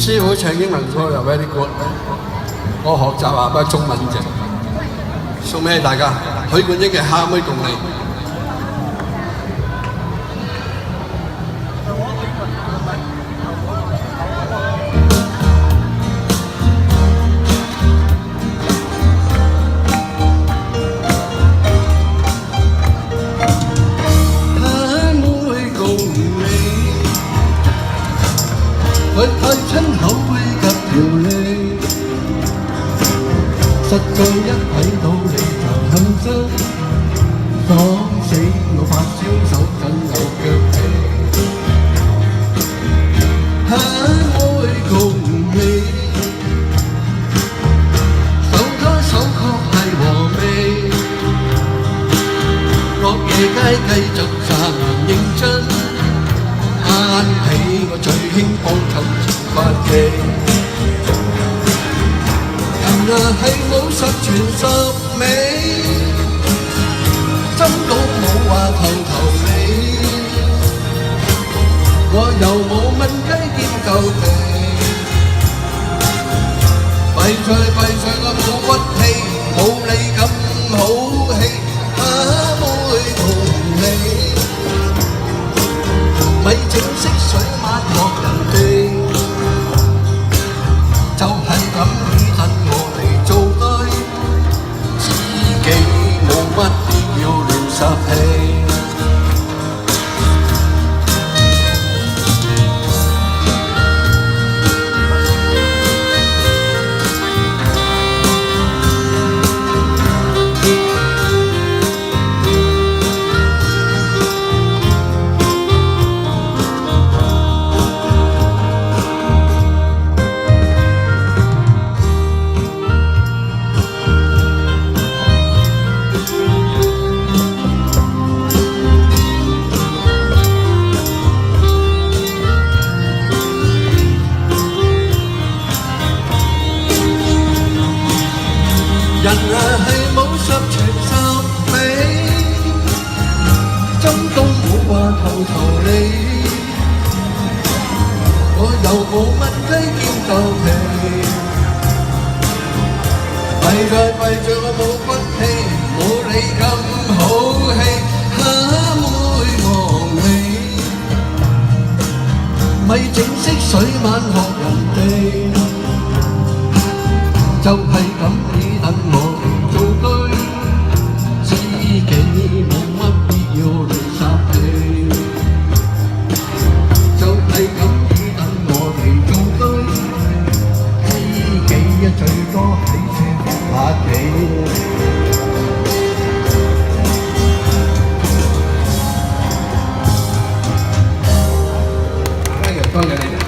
師傅唱英文歌又 very good，我學習下不中文啫，送俾大家。許冠英嘅《蝦妹共你》。佢太親口及條脷，實在一睇到你就恨真，爽死我發燒手震有腳氣。蝦妹共你，手拖手確係和味，落夜街繼續賺認真。慳起我最興幫襯前發記，人啊係冇十全十美，真都冇話頭尾，我又冇燜雞兼夠皮，弊在我冇骨氣，冇你咁好氣，蝦妹同你。咪整色水抹落人哋，就係咁以等我嚟做對，自己冇乜必要亂霎氣。人啊係冇十全十美，針都冇話頭理，我又冇燜雞兼夠皮，弊在我冇骨氣，冇你咁好氣，蝦妹望你，咪整色水晚學人哋，就係咁。等我嚟做對，自己冇乜必要亂霎氣，就係咁以等我嚟做對，自己最多喺車發下氣。多謝你哋。